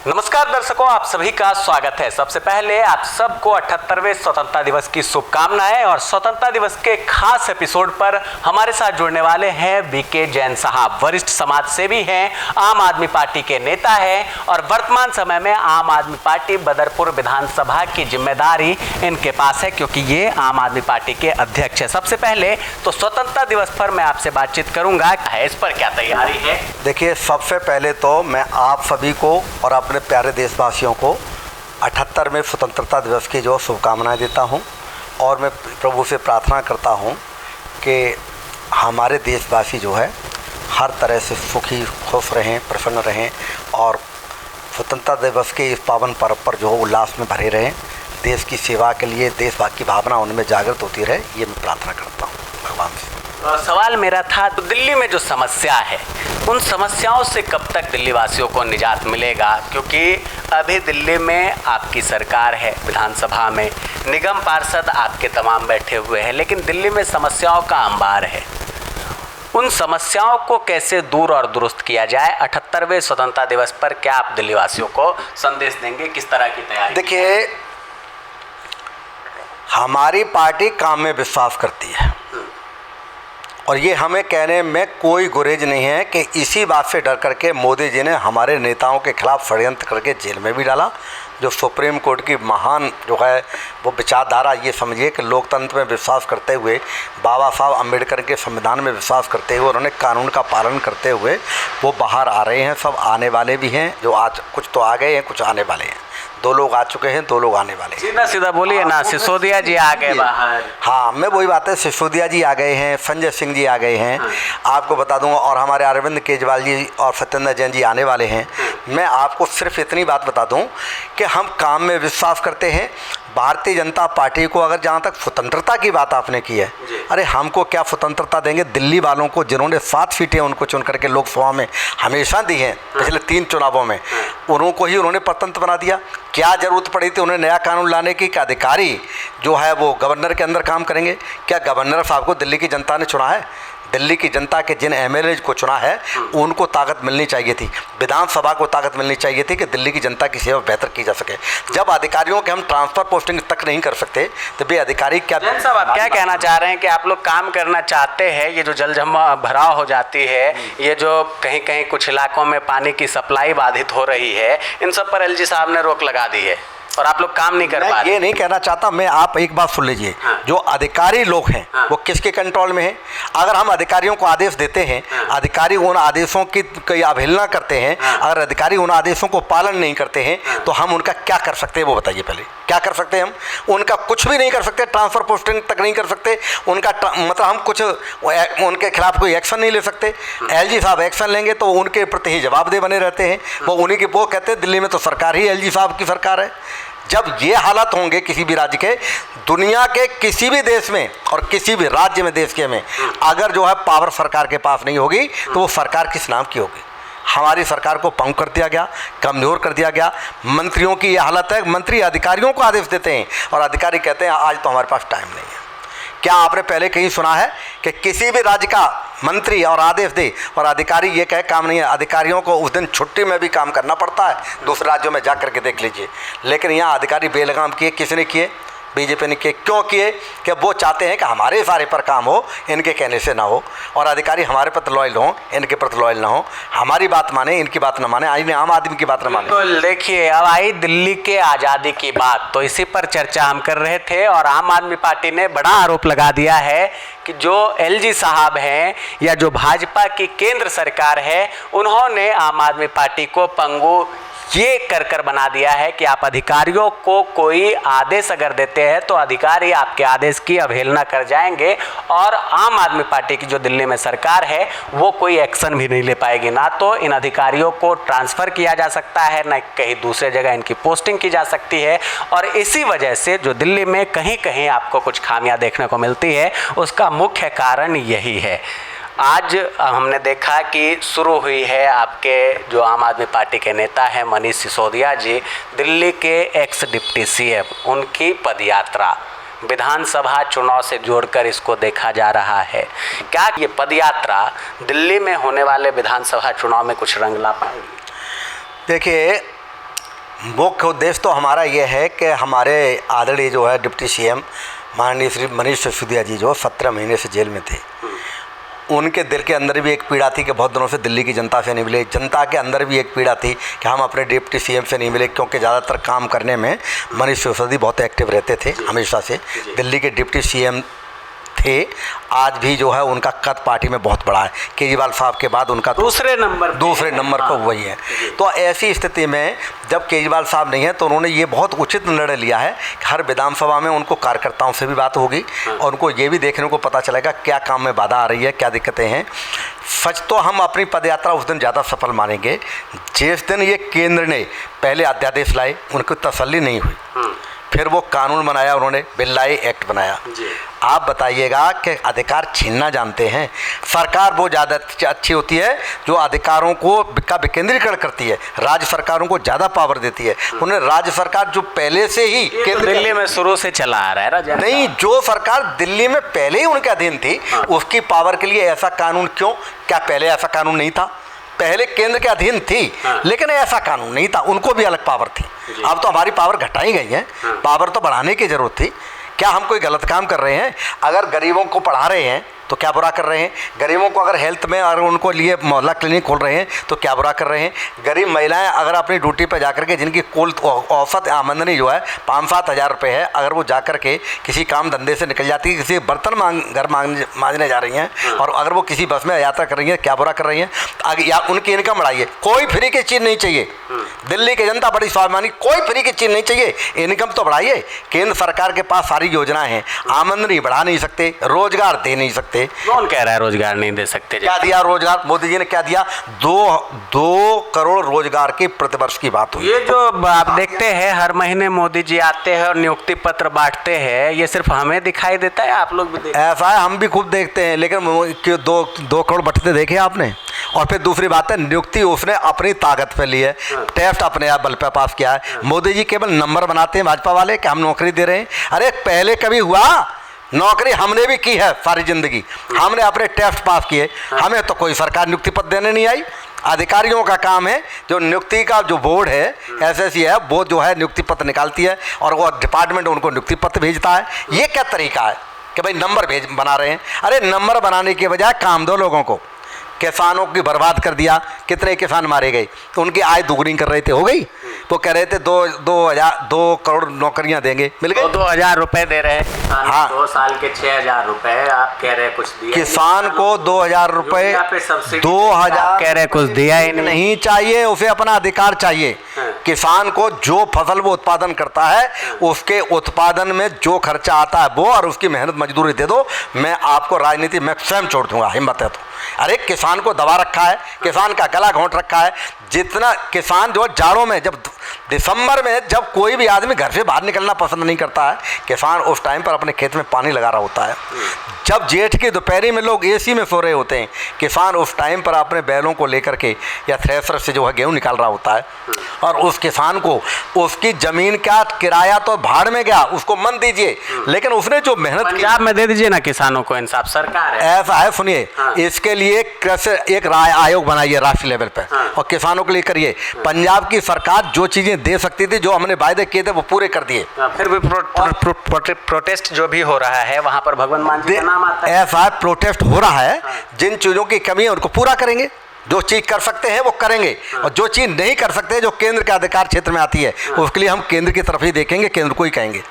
नमस्कार दर्शकों, आप सभी का स्वागत है। सबसे पहले आप सबको 78वें स्वतंत्रता दिवस की शुभकामनाएं। और स्वतंत्रता दिवस के खास एपिसोड पर हमारे साथ जुड़ने वाले हैं बीके जैन साहब। वरिष्ठ समाज सेवी हैं, आम आदमी पार्टी के नेता हैं और वर्तमान समय में आम आदमी पार्टी बदरपुर विधानसभा की जिम्मेदारी इनके पास है, क्योंकि ये आम आदमी पार्टी के अध्यक्ष है। सबसे पहले तो स्वतंत्रता दिवस पर मैं आपसे बातचीत करूंगा, इस पर क्या तैयारी है? देखिए, सबसे पहले तो मैं आप सभी को और अपने प्यारे देशवासियों को 78वें स्वतंत्रता दिवस की जो शुभकामनाएं देता हूं। और मैं प्रभु से प्रार्थना करता हूं कि हमारे देशवासी जो है हर तरह से सुखी खुश रहें, प्रसन्न रहें और स्वतंत्रता दिवस के इस पावन पर्व पर जो उल्लास में भरे रहें। देश की सेवा के लिए देशभक्त की भावना उनमें जागृत होती रहे, ये मैं प्रार्थना करता हूँ भगवान से। सवाल मेरा था, तो दिल्ली में जो समस्या है उन समस्याओं से कब तक दिल्ली वासियों को निजात मिलेगा? क्योंकि अभी दिल्ली में आपकी सरकार है, विधानसभा में निगम पार्षद आपके तमाम बैठे हुए हैं, लेकिन दिल्ली में समस्याओं का अंबार है। उन समस्याओं को कैसे दूर और दुरुस्त किया जाए? 78वें स्वतंत्रता दिवस पर क्या आप दिल्ली वासियों को संदेश देंगे? किस तरह की तैयारी? देखिए, हमारी पार्टी काम में विश्वास करती है और ये हमें कहने में कोई गुरेज नहीं है कि इसी बात से डर करके मोदी जी ने हमारे नेताओं के खिलाफ षड्यंत्र करके जेल में भी डाला। जो सुप्रीम कोर्ट की महान जो है वो विचारधारा, ये समझिए कि लोकतंत्र में विश्वास करते हुए, बाबा साहब अम्बेडकर के संविधान में विश्वास करते हुए, उन्होंने कानून का पालन करते हुए वो बाहर आ रहे हैं। सब आने वाले भी हैं, जो आज कुछ तो आ गए हैं, कुछ आने वाले हैं। 2 लोग आ चुके हैं, 2 लोग आने वाले हैं। सीधा सीधा बोलिए ना, सिसोदिया जी आ गए बाहर। हाँ, मैं वही बात है, सिसोदिया जी आ गए हैं, संजय सिंह जी आ गए हैं। आपको बता दूंगा, और हमारे अरविंद केजरीवाल जी और सत्येंद्र जैन जी आने वाले हैं। मैं आपको सिर्फ इतनी बात बता दूं कि हम काम में विश्वास करते हैं। भारतीय जनता पार्टी को, अगर जहाँ तक स्वतंत्रता की बात आपने की है, अरे हमको क्या स्वतंत्रता देंगे? दिल्ली वालों को, जिन्होंने 7 सीटें उनको चुन करके लोकसभा में हमेशा दी हैं, पिछले 3 चुनावों में उनको ही उन्होंने स्वतंत्र बना दिया। क्या ज़रूरत पड़ी थी उन्हें नया कानून लाने की? क्या अधिकारी जो है वो गवर्नर के अंदर काम करेंगे? क्या गवर्नर साहब को दिल्ली की जनता ने चुना है? दिल्ली की जनता के जिन एमएलए को चुना है उनको ताकत मिलनी चाहिए थी, विधानसभा को ताकत मिलनी चाहिए थी कि दिल्ली की जनता की सेवा बेहतर की जा सके। जब अधिकारियों के हम ट्रांसफ़र पोस्टिंग तक नहीं कर सकते तो वे अधिकारी क्या? जैन साहब, आप क्या कहना चाह रहे हैं कि आप लोग काम करना चाहते हैं, ये जो जल भराव हो जाती है, ये जो कहीं कहीं कुछ इलाकों में पानी की सप्लाई बाधित हो रही है, इन सब पर एलजी साहब ने रोक लगा दी है और आप लोग काम नहीं कर पा रहे? ये नहीं कहना चाहता मैं, आप एक बात सुन लीजिए। जो अधिकारी लोग हैं वो किसके कंट्रोल में हैं? अगर हम अधिकारियों को आदेश देते हैं, अधिकारी उन आदेशों की अवहेलना करते हैं, अगर अधिकारी उन आदेशों को पालन नहीं करते हैं तो हम उनका क्या कर सकते हैं? वो बताइए पहले, क्या कर सकते हैं हम? उनका कुछ भी नहीं कर सकते, ट्रांसफ़र पोस्टिंग तक नहीं कर सकते उनका, मतलब हम कुछ उनके खिलाफ कोई एक्शन नहीं ले सकते। एलजी साहब एक्शन लेंगे तो उनके प्रति ही जवाबदेह बने रहते हैं। वो उन्हीं की, वो कहते हैं दिल्ली में तो सरकार ही एलजी साहब की सरकार है। जब ये हालत होंगे किसी भी राज्य के, दुनिया के किसी भी देश में और किसी भी राज्य में, देश के में, अगर जो है पावर सरकार के पास नहीं होगी तो वो सरकार किस नाम की होगी? हमारी सरकार को पंग कर दिया गया, कमज़ोर कर दिया गया। मंत्रियों की ये हालत है, मंत्री अधिकारियों को आदेश देते हैं और अधिकारी कहते हैं आज तो हमारे पास टाइम नहीं है। क्या आपने पहले कहीं सुना है कि किसी भी राज्य का मंत्री और आदेश दे और अधिकारी ये कहे काम नहीं है? अधिकारियों को उस दिन छुट्टी में भी काम करना पड़ता है, दूसरे राज्यों में जा करके देख लीजिए। लेकिन यहाँ अधिकारी बेलगाम किए, किसने किए? बीजेपी ने किए। क्यों किए? कि वो चाहते हैं कि हमारे सारे पर काम हो, इनके कहने से ना हो, और अधिकारी हमारे प्रति लॉयल हों, इनके प्रति लॉयल ना हो, हमारी बात माने, इनकी बात ना माने, आम आदमी की बात ना माने। तो देखिए, अब आई दिल्ली के आज़ादी की बात, तो इसी पर चर्चा हम कर रहे थे और आम आदमी पार्टी ने बड़ा आरोप लगा दिया है कि जो एलजी साहब हैं या जो भाजपा की केंद्र सरकार है, उन्होंने आम आदमी पार्टी को पंगु ये कर बना दिया है कि आप अधिकारियों को कोई आदेश अगर देते हैं तो अधिकारी आपके आदेश की अवहेलना कर जाएंगे और आम आदमी पार्टी की जो दिल्ली में सरकार है वो कोई एक्शन भी नहीं ले पाएगी। ना तो इन अधिकारियों को ट्रांसफ़र किया जा सकता है, ना कहीं दूसरे जगह इनकी पोस्टिंग की जा सकती है। और इसी वजह से जो दिल्ली में कहीं कहीं आपको कुछ खामियां देखने को मिलती है, उसका मुख्य कारण यही है। आज हमने देखा कि शुरू हुई है आपके जो आम आदमी पार्टी के नेता हैं मनीष सिसोदिया जी, दिल्ली के एक्स डिप्टी सीएम, उनकी पदयात्रा विधानसभा चुनाव से जोड़कर इसको देखा जा रहा है। क्या ये पदयात्रा दिल्ली में होने वाले विधानसभा चुनाव में कुछ रंग ला पाएगी? देखिए, मुख्य उद्देश्य तो हमारा ये है कि हमारे आदरणीय जो है डिप्टी सीएम माननीय श्री मनीष सिसोदिया जी जो 17 महीने से जेल में थे, उनके दिल के अंदर भी एक पीड़ा थी कि बहुत दिनों से दिल्ली की जनता से नहीं मिले। जनता के अंदर भी एक पीड़ा थी कि हम अपने डिप्टी सीएम से नहीं मिले, क्योंकि ज़्यादातर काम करने में मनीष सिसोदिया बहुत एक्टिव रहते थे हमेशा से। दिल्ली के डिप्टी सीएम थे, आज भी जो है उनका कद पार्टी में बहुत बड़ा है। केजरीवाल साहब के बाद उनका दूसरे नंबर पर वही है। तो ऐसी स्थिति में जब केजरीवाल साहब नहीं है तो उन्होंने ये बहुत उचित निर्णय लिया है कि हर विधानसभा में उनको कार्यकर्ताओं से भी बात होगी और उनको ये भी देखने को पता चलेगा क्या काम में बाधा आ रही है, क्या दिक्कतें हैं। सच तो हम अपनी पदयात्रा उस दिन ज़्यादा सफल मानेंगे जिस दिन ये केंद्र ने पहले अध्यादेश लाए, उनको तसल्ली नहीं हुई, फिर वो कानून बनाया, उन्होंने बिल्लाई एक्ट बनाया। आप बताइएगा कि अधिकार छीनना जानते हैं। सरकार वो ज़्यादा अच्छी होती है जो अधिकारों को का विकेंद्रीकरण करती है, राज्य सरकारों को ज़्यादा पावर देती है। उन्हें राज्य सरकार जो पहले से ही केंद्र दिल्ली में शुरू से चला आ रहा है नहीं, जो सरकार दिल्ली में पहले ही उनके अधीन थी, उसकी पावर के लिए ऐसा कानून क्यों? क्या पहले ऐसा कानून नहीं था? पहले केंद्र के अधीन थी लेकिन ऐसा कानून नहीं था, उनको भी अलग पावर थी। अब तो हमारी पावर घटाई गई है, पावर तो बढ़ाने की जरूरत थी। क्या हम कोई गलत काम कर रहे हैं? अगर गरीबों को पढ़ा रहे हैं तो क्या बुरा कर रहे हैं? गरीबों को अगर हेल्थ में अगर उनको लिए मोहल्ला क्लिनिक खोल रहे हैं तो क्या बुरा कर रहे हैं? गरीब महिलाएं अगर अपनी ड्यूटी पर जाकर के जिनकी कुल औसत आमदनी जो है 5-7 हज़ार रुपये है, अगर वो जाकर के किसी काम धंधे से निकल जाती है, किसी बर्तन घर मांजने जा रही हैं और अगर वो किसी बस में यात्रा कर रही हैं, क्या बुरा कर रही हैं? या उनकी इनकम बढ़ाइए। कोई फ्री की चीज़ नहीं चाहिए, दिल्ली की जनता बड़ी स्वाभिमानी, कोई फ्री की चीज़ नहीं चाहिए, इनकम तो बढ़ाइए। केंद्र सरकार के पास सारी योजनाएं हैं, आमदनी बढ़ा नहीं सकते, रोजगार दे नहीं सकते। कौन कह रहा है रोजगार नहीं दे सकते? क्या दिया रोजगार? मोदी जी ने क्या दिया? 2 करोड़ रोजगार की प्रतिवर्ष की बात हुई। ये जो आप देखते हैं हर महीने मोदी जी आते हैं और नियुक्ति पत्र बांटते हैं, ये सिर्फ हमें दिखाई देता है, आप लोग भी देखते हैं? ऐसा है, हम भी खूब देखते हैं, लेकिन 2 करोड़ बटते देखे आपने? और फिर दूसरी बात है, नियुक्ति उसने अपनी ताकत पे ली है, टेस्ट अपने आप बल पे पास किया है। मोदी जी केवल नंबर बनाते हैं भाजपा वाले कि हम नौकरी दे रहे हैं। अरे पहले कभी हुआ? नौकरी हमने भी की है सारी जिंदगी, हमने अपने टेस्ट पास किए, हमें तो कोई सरकार नियुक्ति पत्र देने नहीं आई। अधिकारियों का काम है, जो नियुक्ति का जो बोर्ड है एसएससी है, वो जो है नियुक्ति पत्र निकालती है और वो डिपार्टमेंट उनको नियुक्ति पत्र भेजता है। ये क्या तरीका है कि भाई नंबर बना रहे हैं? अरे नंबर बनाने के बजाय काम दो लोगों को। किसानों की बर्बाद कर दिया, कितने किसान मारे गए, तो उनकी आय दुगनी कर रहे थे, हो गई? वो कह रहे थे 2 करोड़ नौकरियां देंगे, मिल गए। 2,000 रुपए दे रहे हैं। हाँ, 2 साल के 6,000 रुपए, आप कह रहे कुछ दिया किसान को 2,000 रुपए, 2,000 कह रहे कुछ दिया ही नहीं चाहिए, उसे अपना अधिकार चाहिए। किसान को जो फसल वो उत्पादन करता है उसके उत्पादन में जो खर्चा आता है वो और उसकी मेहनत मजदूरी दे दो। मैं आपको राजनीति में स्वयं छोड़ दूंगा, हिम्मत है तो। अरे किसान को दबा रखा है, किसान का गला घोंट रखा है। जितना किसान जो जाड़ों में, जब दिसंबर में जब कोई भी आदमी घर से बाहर निकलना पसंद नहीं करता है, किसान उस टाइम पर अपने खेत में पानी लगा रहा होता है। जब जेठ की दोपहरी में लोग एसी में सो रहे होते हैं, किसान उस टाइम पर अपने बैलों को लेकर के या थ्रेसर से जो है गेहूँ निकाल रहा होता है। और उस किसान को उसकी ज़मीन का किराया तो भाड़ में गया, उसको मन दीजिए, लेकिन उसने जो मेहनत पंजाब में दे दीजिए ना किसानों को इंसाफ, सरकार है। ऐसा है, सुनिए, इसके लिए एक राय आयोग बनाइए राष्ट्रीय लेवल पर और किसानों के लिए करिए। पंजाब की सरकार जो चीज़ें दे सकती थी, जो हमने वायदे किए थे, वो पूरे कर दिए। फिर भी प्रोटेस्ट जो भी हो रहा है वहाँ पर भगवंत मान जी का नाम आता है। ऐसा प्रोटेस्ट हो रहा है, जिन चीज़ों की कमी है उनको पूरा करेंगे। जो चीज़ कर सकते हैं वो करेंगे और जो चीज़ नहीं कर सकते, जो केंद्र के अधिकार क्षेत्र में आती है, उसके लिए हम केंद्र की तरफ ही देखेंगे, केंद्र को ही कहेंगे।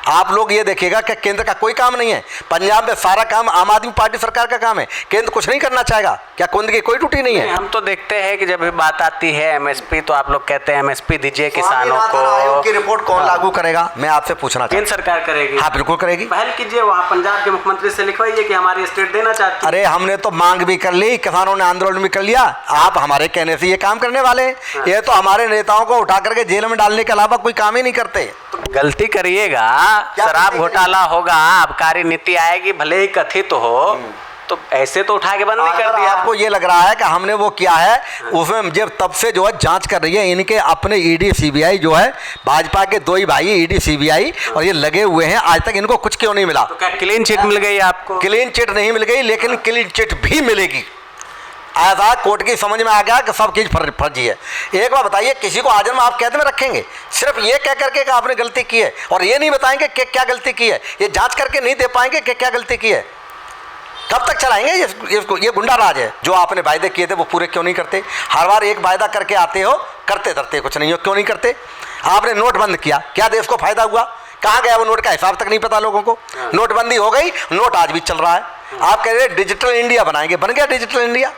आप लोग ये देखिएगा कि केंद्र का कोई काम नहीं है। पंजाब में सारा काम आम आदमी पार्टी सरकार का काम है, केंद्र कुछ नहीं करना चाहेगा। क्या केंद्र की कोई ड्यूटी नहीं है? हम तो देखते हैं कि जब भी बात आती है एमएसपी, तो आप लोग कहते हैं एमएसपी दीजिए किसानों को। आयोग की रिपोर्ट कौन लागू करेगा? मैं आपसे पूछना चाहता हूं। केंद्र सरकार करेगी। हाँ, बिल्कुल करेगी। पहल कीजिए, वहाँ पंजाब के मुख्यमंत्री से लिखवाइए कि हमारी स्टेट देना चाहती है। अरे हमने तो मांग भी कर ली, किसानों ने आंदोलन भी कर लिया। आप हमारे कहने से ये काम करने वाले हैं? ये तो हमारे नेताओं को उठा करके जेल में डालने के अलावा कोई काम ही नहीं करते। गलती करिएगा, शराब घोटाला होगा, आबकारी नीति आएगी, भले ही कथित हो, तो ऐसे तो उठा के बंद नहीं कर दिया। आपको ये लग रहा है कि हमने वो किया है, उसमें जब तब से जो है जांच कर रही है इनके अपने ईडी सीबीआई जो है, भाजपा के 2 ही भाई ईडी सीबीआई, और ये लगे हुए हैं। आज तक इनको कुछ क्यों नहीं मिला? तो क्या क्लीन चिट मिल गई आपको? क्लीन चिट नहीं मिल गई, लेकिन क्लीन चिट भी मिलेगी। ऐसा कोर्ट की समझ में आ गया कि सब चीज़ फर्जी है। एक बार बताइए, किसी को आजन्म आप कैद में रखेंगे सिर्फ ये कह करके कि आपने गलती की है, और ये नहीं बताएंगे कि क्या गलती की है, ये जांच करके नहीं दे पाएंगे कि क्या गलती की है? कब तक चलाएंगे ये गुंडा राज है। जो आपने वायदे किए थे वो पूरे क्यों नहीं करते? हर बार एक वायदा करके आते हो, करते धरते कुछ नहीं हो, क्यों नहीं करते? आपने नोट बंद किया, क्या देश को फायदा हुआ? कहाँ गया वो नोट का हिसाब तक नहीं पता लोगों को। नोटबंदी हो गई, नोट आज भी चल रहा है। आप कह रहे डिजिटल इंडिया बनाएंगे, बन गया डिजिटल इंडिया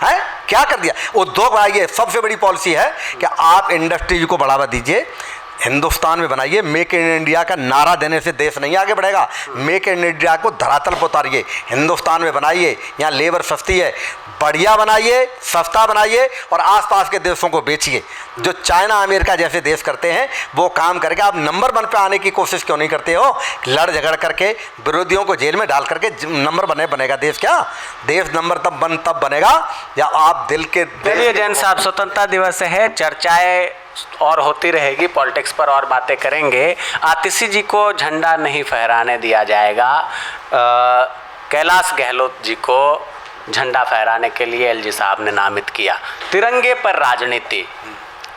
है? क्या कर दिया? उद्योग भाई, सबसे बड़ी पॉलिसी है कि आप इंडस्ट्रीज को बढ़ावा दीजिए, हिंदुस्तान में बनाइए। मेक इन इंडिया का नारा देने से देश नहीं आगे बढ़ेगा। मेक इन इंडिया को धरातल पर उतारिए, हिंदुस्तान में बनाइए। यहाँ लेबर सस्ती है, बढ़िया बनाइए, सस्ता बनाइए और आसपास के देशों को बेचिए। जो चाइना अमेरिका जैसे देश करते हैं वो काम करके आप नंबर 1 पे आने की कोशिश क्यों नहीं करते हो? लड़ झगड़ करके विरोधियों को जेल में डाल करके नंबर बनेगा देश क्या? देश नंबर तब बनेगा या आप दिल के। चलिए जैन साहब, स्वतंत्रता दिवस है, चर्चाएं और होती रहेगी, पॉलिटिक्स पर और बातें करेंगे। आतिशी जी को झंडा नहीं फहराने दिया जाएगा, कैलाश गहलोत जी को झंडा फहराने के लिए एलजी साहब ने नामित किया। तिरंगे पर राजनीति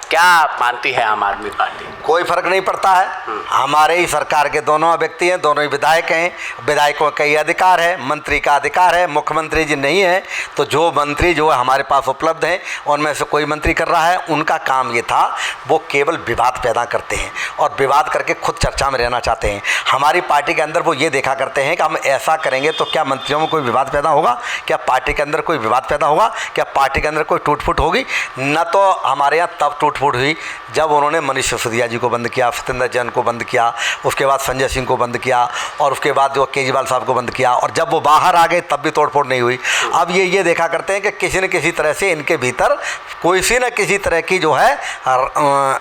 क्या मानती है आम आदमी पार्टी? कोई फर्क नहीं पड़ता है। हमारे ही सरकार के दोनों व्यक्ति हैं, दोनों ही विधायक हैं। विधायकों का कई अधिकार है, मंत्री का अधिकार है। मुख्यमंत्री जी नहीं है तो जो मंत्री जो है हमारे पास उपलब्ध हैं उनमें से कोई मंत्री कर रहा है, उनका काम ये था, वो केवल विवाद पैदा करते हैं और विवाद करके खुद चर्चा में रहना चाहते हैं। हमारी पार्टी के अंदर वो ये देखा करते हैं कि हम ऐसा करेंगे तो क्या मंत्रियों में कोई विवाद पैदा होगा, क्या पार्टी के अंदर कोई विवाद पैदा होगा, क्या पार्टी के अंदर कोई टूट फूट होगी? न तो हमारे यहाँ तब टूट फूट हुई जब उन्होंने मनीष सिसोदिया जी को बंद किया, सत्येंद्र जैन को बंद किया, उसके बाद संजय सिंह को बंद किया और उसके बाद जो केजरीवाल साहब को बंद किया, और जब वो बाहर आ गए तब भी तोड़फोड़ नहीं हुई। अब ये देखा करते हैं कि किसी न किसी तरह से इनके भीतर किसी न किसी तरह की जो है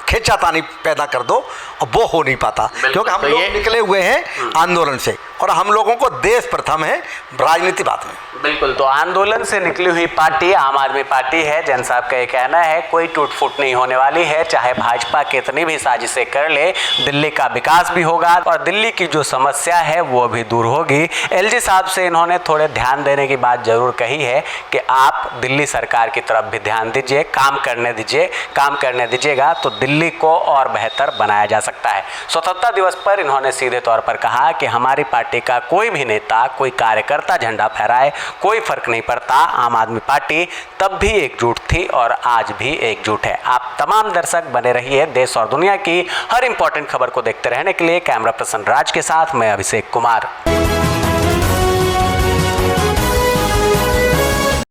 खींचातानी पैदा कर दो, और वो हो नहीं पाता क्योंकि हम लोग निकले हुए हैं आंदोलन से और हम लोगों को देश प्रथम है, राजनीति बाद में। बिल्कुल, तो आंदोलन से निकली हुई पार्टी आम आदमी पार्टी है। जैन साहब का ये कहना है कोई टूट फूट नहीं होने वाली है, चाहे भाजपा कितनी भी साजिशें कर ले, दिल्ली का विकास भी होगा और दिल्ली की जो समस्या है वो भी दूर होगी। एलजी साहब से इन्होंने थोड़े ध्यान देने की बात जरूर कही है कि आप दिल्ली सरकार की तरफ भी ध्यान दीजिए, काम करने दीजिए, काम करने दीजिएगा तो दिल्ली को और बेहतर बनाया जा सकता है। स्वतंत्रता दिवस पर इन्होंने सीधे तौर पर कहा कि हमारी पार्टी का कोई भी नेता, कोई कार्यकर्ता झंडा फहराए, कोई फर्क नहीं पड़ता, आम आदमी पार्टी तब भी एकजुट थी और आज भी एकजुट है। आप तमाम दर्शक बने रहिए देश और दुनिया की हर इंपॉर्टेंट खबर को देखते रहने के लिए। कैमरा पर्सन राज के साथ मैं अभिषेक कुमार।